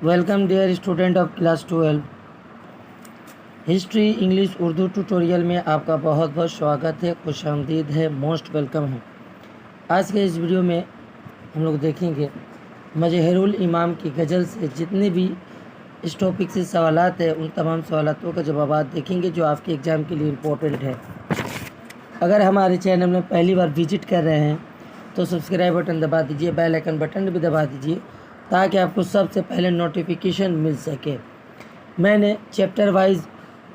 Welcome dear student of class 12। History English Urdu tutorial में आपका बहुत बहुत स्वागत है, खुशामदीद है, मोस्ट वेलकम है। आज के इस वीडियो में हम लोग देखेंगे मजहरुल इमाम की गज़ल से जितने भी इस टॉपिक से सवालात है उन तमाम सवालातों का जवाबात देखेंगे जो आपके एग्ज़ाम के लिए इम्पोर्टेंट है। अगर हमारे चैनल में पहली बार विजिट कर रहे हैं तो सब्सक्राइब बटन दबा दीजिए, बेल आइकन बटन भी दबा दीजिए ताकि आपको सबसे पहले नोटिफिकेशन मिल सके। मैंने चैप्टर वाइज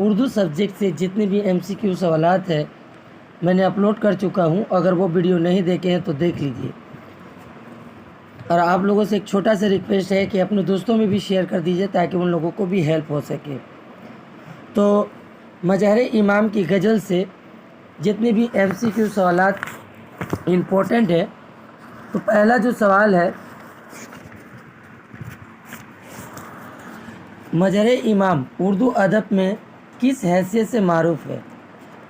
उर्दू सब्जेक्ट से जितने भी MCQ सवालात है मैंने अपलोड कर चुका हूं। अगर वो वीडियो नहीं देखे हैं तो देख लीजिए। और आप लोगों से एक छोटा सा रिक्वेस्ट है कि अपने दोस्तों में भी शेयर कर दीजिए ताकि उन लोगों को भी हेल्प हो सके। तो मजहर इमाम की गज़ल से जितने भी MCQ सवालात इम्पोर्टेंट है, तो पहला जो सवाल है, मजहर इमाम उर्दू अदब में किस हैसियत से मारूफ है?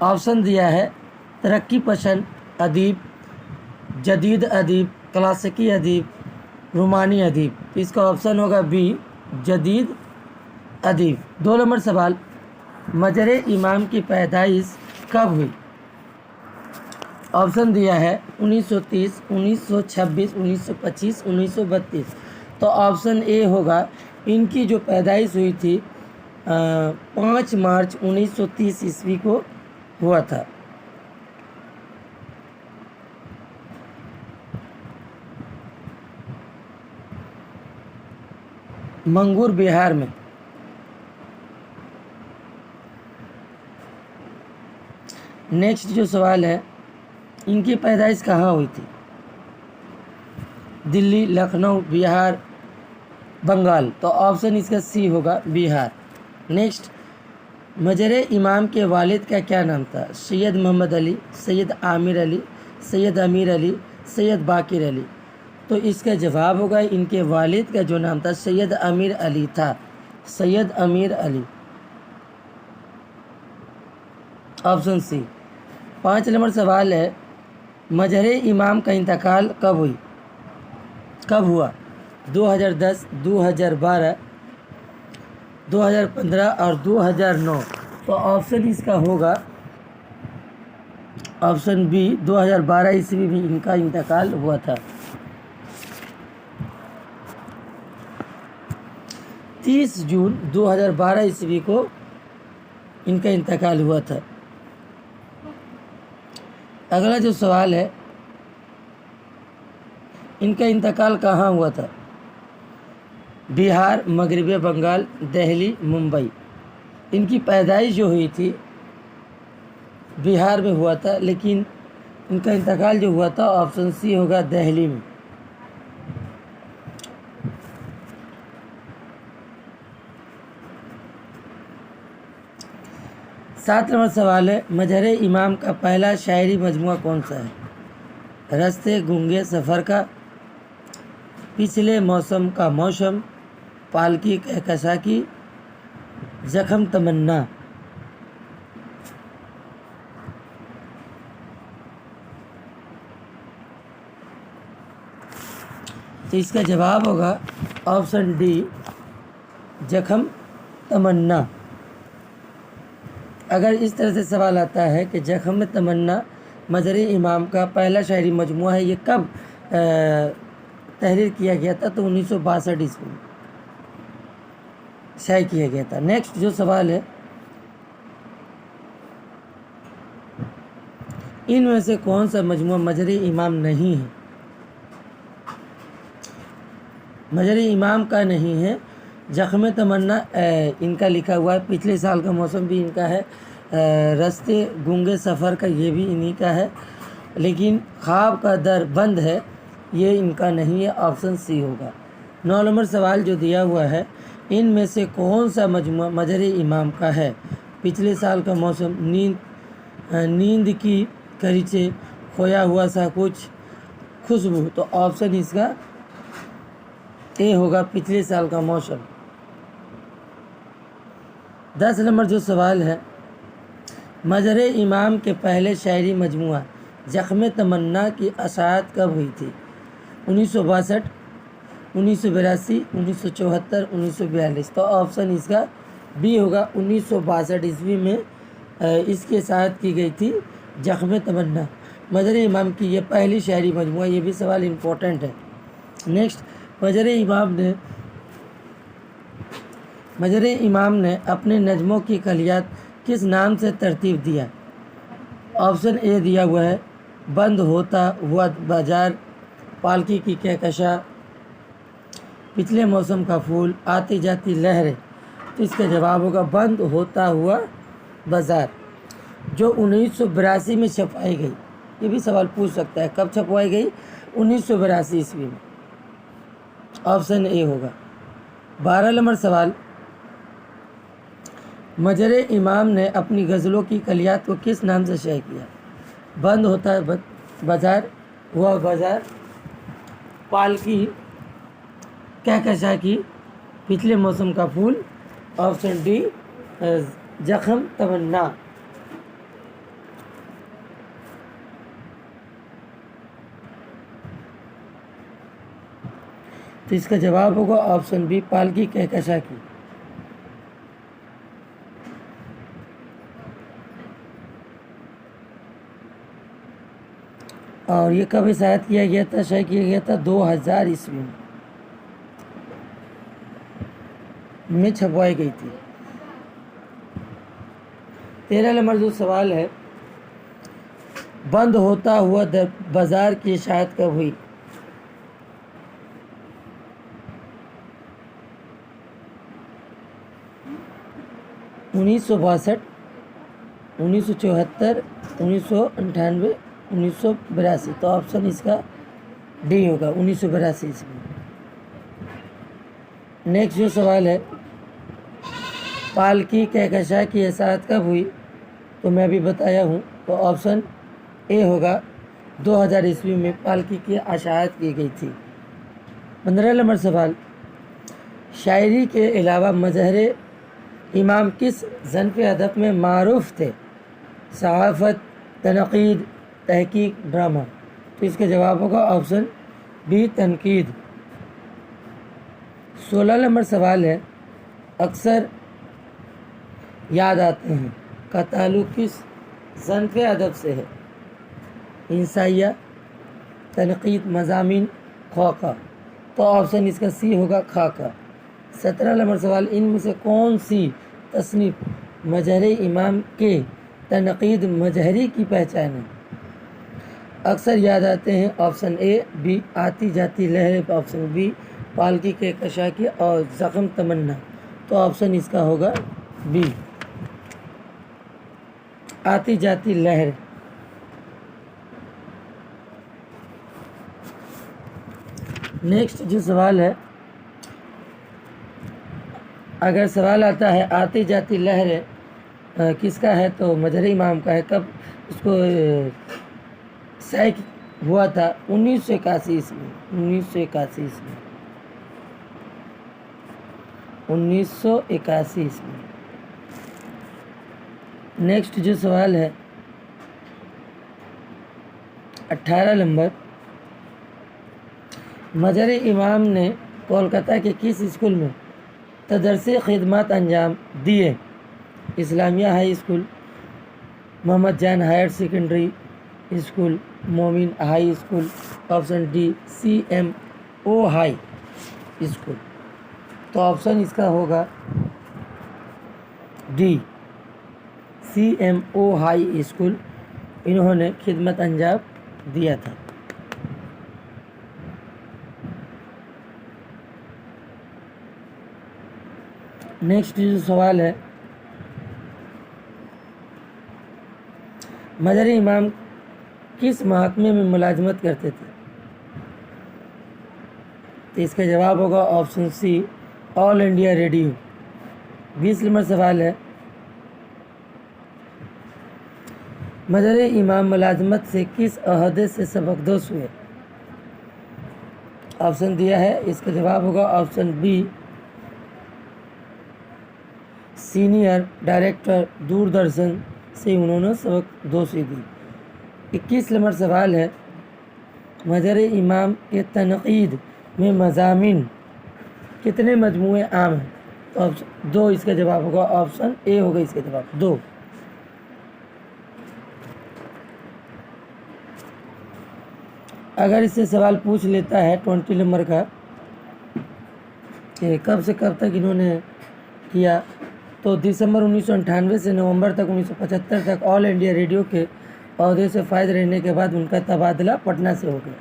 ऑप्शन दिया है तरक्की पसंद अदीब, जदीद अदीब, क्लासिकी अदीब, रोमानी अदीब। तो इसका ऑप्शन होगा बी, जदीद अदीब। 2 नंबर सवाल, मजहर इमाम की पैदाइश कब हुई? ऑप्शन दिया है 1930, 1926, 1925, 1932। तो ऑप्शन ए होगा, इनकी जो पैदाइश हुई थी 5 मार्च 1930 ईस्वी को हुआ था। मंगूर, बिहार में। नेक्स्ट जो सवाल है, इनकी पैदाइश कहाँ हुई थी? दिल्ली, लखनऊ, बिहार, बंगाल। तो ऑप्शन इसका सी होगा, बिहार। नेक्स्ट, मजहर इमाम के वालिद का क्या नाम था? सैयद मोहम्मद अली, सैयद आमिर अली, सैयद अमीर अली, सैयद बाकिर अली। तो इसका जवाब होगा, इनके वालिद का जो नाम था सैयद अमीर अली था, सैयद अमीर अली। Option C. 5 नंबर सवाल है, मजहर इमाम का इंतकाल कब हुआ? 2010, 2012, 2015 और 2009। तो ऑप्शन इसका होगा ऑप्शन बी, 2012 ईस्वी में इनका इंतकाल हुआ था। 30 जून 2012 ईस्वी को इनका इंतकाल हुआ था। अगला जो सवाल है, इनका इंतकाल कहाँ हुआ था? बिहार, मगरबी बंगाल, दिल्ली, मुंबई। इनकी पैदाइश जो हुई थी बिहार में हुआ था, लेकिन इनका इंतकाल जो हुआ था ऑप्शन सी होगा, दिल्ली में। सात नंबर सवाल है, मजहर इमाम का पहला शायरी मजमुआ कौन सा है? रस्ते गूंगे सफ़र का, पिछले मौसम का मौसम, पालकी कहकशा की, जख्म तमन्ना। तो इसका जवाब होगा ऑप्शन डी, जख्म तमन्ना। अगर इस तरह से सवाल आता है कि जख्म तमन्ना मजहर इमाम का पहला शायरी मजमुआ है, ये कब तहरीर किया गया था? तो 1962 ईस्वी में शाये किया गया था। नेक्स्ट जो सवाल है, इनमें से कौन सा मजमुआ मजहर इमाम नहीं है? मजहर इमाम का नहीं है। जख्म तमन्ना इनका लिखा हुआ है, पिछले साल का मौसम भी इनका है, रस्ते गूंगे सफ़र का ये भी इन्हीं का है, लेकिन ख्वाब का दर बंद है ये इनका नहीं है। ऑप्शन सी होगा। 9 नंबर सवाल जो दिया हुआ है, इनमें से कौन सा मजमुआ मजहर इमाम का है? पिछले साल का मौसम, नींद की करीचे, खोया हुआ सा कुछ, खुशबू। तो ऑप्शन इसका ए होगा, पिछले साल का मौसम। 10 नंबर जो सवाल है, मजहर इमाम के पहले शायरी मजमुआ जख्म तमन्ना की अशात कब हुई थी? 1962, 1982, 1974, 1942। تو آپشن اس کا بی ہوگا۔ 1962 عیسوی میں اس کے ساتھ کی گئی تھی زخم تمنا۔ مظہر امام کی یہ پہلی شعری مجموعہ، یہ بھی سوال امپورٹنٹ ہے۔ نیکسٹ، مظہر امام نے اپنے نظموں کی کلیات کس نام سے ترتیب دیا؟ آپشن اے دیا ہوا ہے بند ہوتا ہوا بازار، پالکی کی کہکشاں، پچھلے موسم کا پھول، آتی جاتی لہریں۔ تو اس کا جواب ہوگا بند ہوتا ہوا بازار، جو 1982 میں چھپائی گئی۔ یہ بھی سوال پوچھ سکتا ہے کب چھپوائی گئی؟ 1982 عیسوی میں۔ آپشن اے ہوگا۔ 12 نمبر سوال، مظہر امام نے اپنی غزلوں کی کلیات کو کس نام سے شائع کیا؟ بند ہوتا ہے بازار ہوا بازار، پالکی، کہکشاں کی، پچھلے موسم کا پھول۔ آپشن ڈی زخم تمنا۔ تو اس کا جواب ہوگا آپشن بی پالکی کہکشاں کی۔ اور یہ کب شائع کیا گیا تھا؟ شائع کیا گیا تھا 2000 عیسوی میں چھپوائی گئی تھی۔ 13 نمبر جو سوال ہے، بند ہوتا ہوا بازار کی اشاعت کب ہوئی؟ انیس سو 62، 1974، 1998، 1982۔ تو آپشن اس کا ڈی ہوگا 1982 عیسوی میں۔ نیکسٹ جو سوال ہے، پالکی کہکشاں کی اشاعت کب ہوئی؟ تو میں بھی بتایا ہوں، تو آپشن اے ہوگا 2000 عیسوی میں پالکی کی اشاعت کی گئی تھی۔ 15 نمبر سوال، شاعری کے علاوہ مظہر امام کس صنف ادب میں معروف تھے؟ صحافت، تنقید، تحقیق، ڈرامہ۔ تو اس کا جواب ہوگا آپشن بی تنقید۔ 16 نمبر سوال ہے، اکثر یاد آتے ہیں کا تعلق کس صنف ادب سے ہے؟ انسائیہ، تنقید، مضامین، خاکہ۔ تو آپشن اس کا سی ہوگا خاکہ۔ 17 نمبر سوال، ان میں سے کون سی تصنیف مظہر امام کے تنقید مظہری کی پہچان ہے؟ اکثر یاد آتے ہیں، آپشن اے، بی آتی جاتی لہریں، آپشن بی پالکی کہکشاں کی، اور زخم تمنا۔ تو آپشن اس کا ہوگا بی آتی جاتی لہر۔ نیکسٹ جو سوال ہے، اگر سوال آتا ہے آتی جاتی لہر کس کا ہے تو مظہر امام کا ہے۔ کب اس کو شائع ہوا تھا؟ 1981 عیسوی میں۔ 1981 عیسوی 1981 عیسوی۔ نیکسٹ جو سوال ہے 18 نمبر، مظہر امام نے کولکتہ کے کس اسکول میں تدریسی خدمات انجام دیے؟ Islamia high school, Mohammad Jan higher secondary school, Momin high school. Option D C M O high school. تو آپشن اس کا ہوگا D C M O high school, انہوں نے خدمت انجام دیا تھا۔ نیکسٹ جو سوال ہے، مظہر امام کس محکمے میں ملازمت کرتے تھے؟ تو اس کا جواب ہوگا آپشن سی آل انڈیا ریڈیو۔ 20 نمبر سوال ہے، مظہر امام ملازمت سے کس عہدے سے سبکدوش ہوئے؟ آپشن دیا ہے، اس کا جواب ہوگا option B senior director Doordarshan سے انہوں نے سبکدوشی دی۔ 21 نمبر سوال ہے، مظہر امام کے تنقید में मज़ामीन कितने मजमूए आम हैं? तो ऑप्शन 2 इसका जवाब होगा, ऑप्शन ए होगा इसका जवाब 2। अगर इससे सवाल पूछ लेता है 20 नंबर का कि कब से कब तक इन्होंने किया, तो दिसंबर 1998 से नवंबर तक 1975 तक ऑल इंडिया रेडियो के ओहदे से फायद रहने के बाद उनका तबादला पटना से हो गया।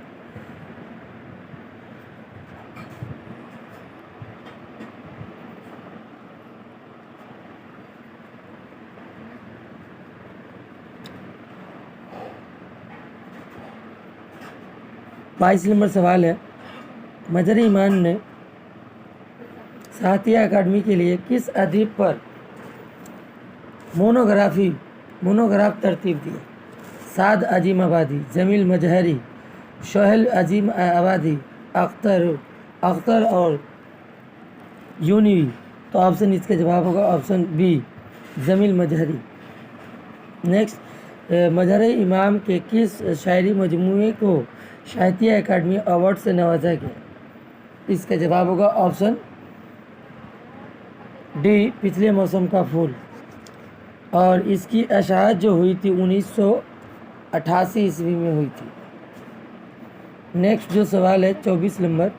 बाईस नंबर सवाल है, मजहरी इमाम ने साहित्य अकादमी के लिए किस अदीब पर मोनोग्राफ तरतीब दी? साद अजीम आबादी, जमील मजहरी, सोहेल अजीम आबादी, अख्तर और यूनिवी। तो ऑप्शन इसका जवाब होगा option B, Jamil Mazhari. Next, Mazhari इमाम के किस शायरी मजमूए को साहित्य अकादमी अवार्ड से नवाजा गया? इसका जवाब होगा ऑप्शन डी, पिछले मौसम का फूल। और इसकी अशाअत जो हुई थी 1988 ईस्वी में हुई थी। नेक्स्ट जो सवाल है 24 नंबर,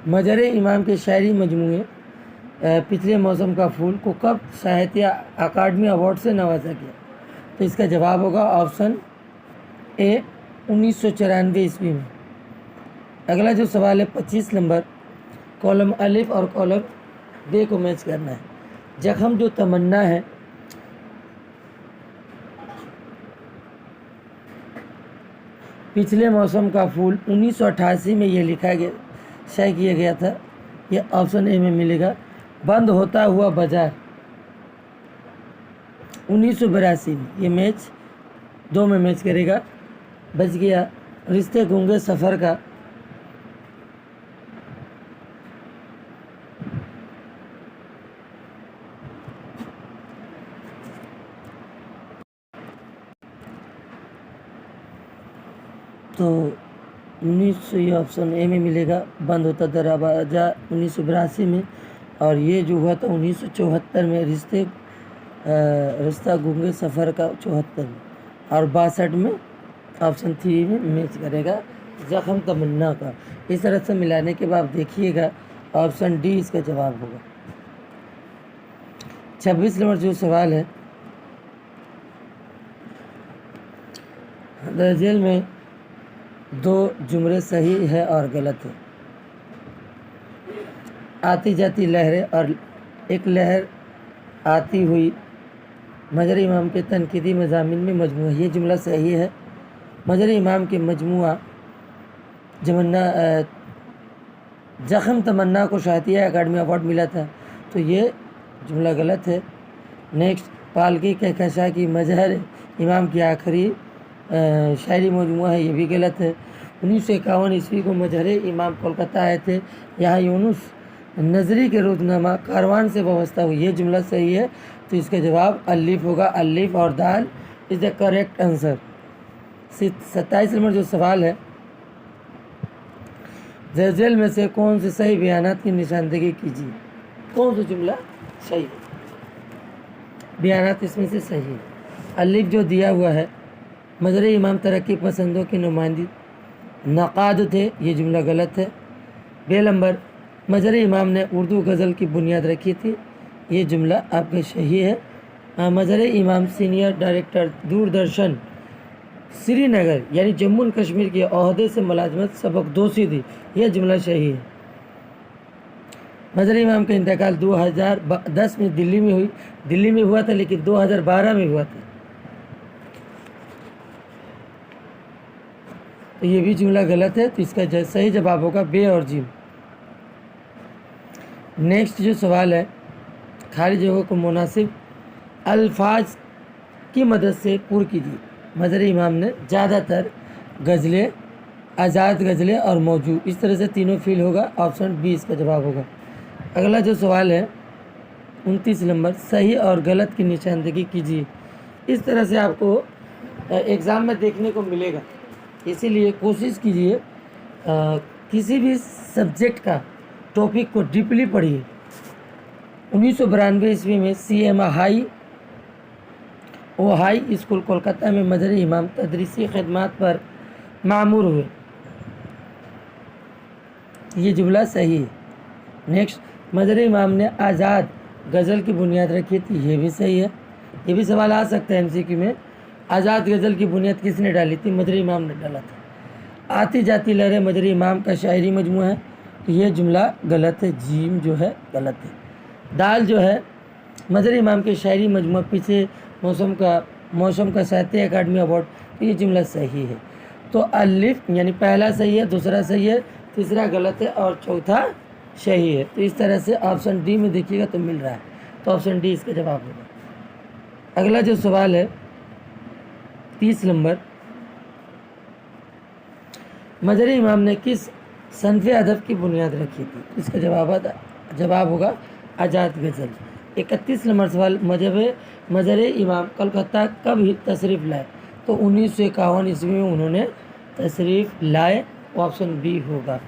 मजहरी इमाम के शायरी मजमूए पिछले मौसम का फूल को कब साहित्य अकादमी अवार्ड से नवाजा गया? तो इसका जवाब होगा ऑप्शन ए, 1994 ईस्वी में। अगला जो सवाल है 25 नंबर, कॉलम अलिफ और कॉलम बे को मैच करना है। जख्म जो तमन्ना है पिछले मौसम का फूल 1988 में ये लिखा गया, शाये किया गया था, ये ऑप्शन ए में मिलेगा। बंद होता हुआ बाजार 1982 में, ये मैच 2 में मैच करेगा। बच गया रिश्ते गूंगे सफ़र का, तो 1900 ये ऑप्शन ए में मिलेगा। बंद होता दरवाजा 1982 में, और ये जो हुआ था 1974 में, रिश्ता गूंगे सफ़र का 74 में, और 62 में ऑप्शन 3 में मैच करेगा जख्म तमन्ना का। इस तरह से मिलाने के बाद देखिएगा ऑप्शन डी इसका जवाब होगा। 26 नंबर जो सवाल है, दर्जेल में 2 जुमले सही है और गलत है। आती जाती लहरें और एक लहर आती हुई मजहरी इमाम के तनकीदी मज़ामीन में मजमूआ, ये जुमला सही है। मजहरी इमाम के मजमूआ जख्म तमन्ना को साहित्य अकादमी अवार्ड मिला था, तो ये जुमला गलत है। नेक्स्ट, पालकी कहकशा की मजहर इमाम की आखिरी शायरी मजमूआ है, ये भी गलत है। 1951 ईस्वी को मजहरी इमाम कोलकाता आए थे, यहाँ यूनुस नजरी के रोजनामा कारवान से वाबस्ता हुई, ये जुमला सही है। तो इसका जवाब अलिफ होगा, अलिफ और दाल is the correct answer. 27 number जो सवाल है, ज़ेल में से कौन से सही बयानात की निशानदेही कीजिए? कौन सा जुमला सही है? बयानात इसमें से सही है। अलिफ जो दिया हुआ है, मजहरी इमाम तरक्की पसंदों की नुमाइंदी नक़ाद थे, ये जुमला गलत है। बे नंबर, मजहरी इमाम ने उर्दू गज़ल की बुनियाद रखी थी, ये जुमला आपका सही है। मजहरी इमाम सीनियर डायरेक्टर दूरदर्शन श्रीनगर यानी जम्मू एंड कश्मीर के ओहदे से मुलाजमत सबकदोशी थी, यह जुमला सही है। मजहरी इमाम का इंतकाल 2010 में दिल्ली में हुआ था, लेकिन 2012 में हुआ था, तो ये भी जुमला गलत है। तो इसका सही जवाब होगा बे और जिम। नेक्स्ट जो सवाल है, खाली जगहों को मुनासिब अल्फाज की मदद से पूर्ण कीजिए। मजहरी इमाम ने ज़्यादातर गज़लें, आज़ाद गज़लें और मौजू, इस तरह से तीनों फील होगा, ऑप्शन बी इसका जवाब होगा। अगला जो सवाल है 29 नंबर, सही और गलत की निशानदेही कीजिए। इस तरह से आपको एग्ज़ाम में देखने को मिलेगा, इसीलिए कोशिश कीजिए किसी भी सब्जेक्ट का टॉपिक को डीपली पढ़िए। 1992 ईस्वी में CM हाई स्कूल कोलकाता में मजहर इमाम तदरीसी खिदमत पर मामूर हुए। ये जुमला सही है। नेक्स्ट, मजहर इमाम ने आज़ाद गज़ल की बुनियाद रखी थी। ये भी सही है। ये भी सवाल आ सकता है MCQ में। आज़ाद गज़ल की बुनियाद किसने डाली थी? मजहर इमाम ने डाला था। आती जाती लहरें मजहर इमाम का शायरी मजमू है। तो ये जुमला गलत है। जीम जो है गलत है। दाल जो है मजहर इमाम के शायरी मजमू पीछे मौसम का साहित्य अकादमी अवार्ड। तो ये जुमला सही है। तो अलिफ यानी पहला सही है, दूसरा सही है, तीसरा गलत है और चौथा सही है। तो इस तरह से ऑप्शन डी में देखिएगा तो मिल रहा है। तो ऑप्शन डी इसका जवाब होगा। अगला जो सवाल है 30 नंबर, मजहर इमाम ने किस सनफ़ अदब की बुनियाद रखी थी? इसका जवाब होगा आज़ाद गज़ल। 31 नंबर सवाल, मजहर इमाम कलकत्ता कब तशरीफ़ लाए? तो 1951 ईस्वी में उन्होंने तशरीफ़ लाए। ऑप्शन बी होगा।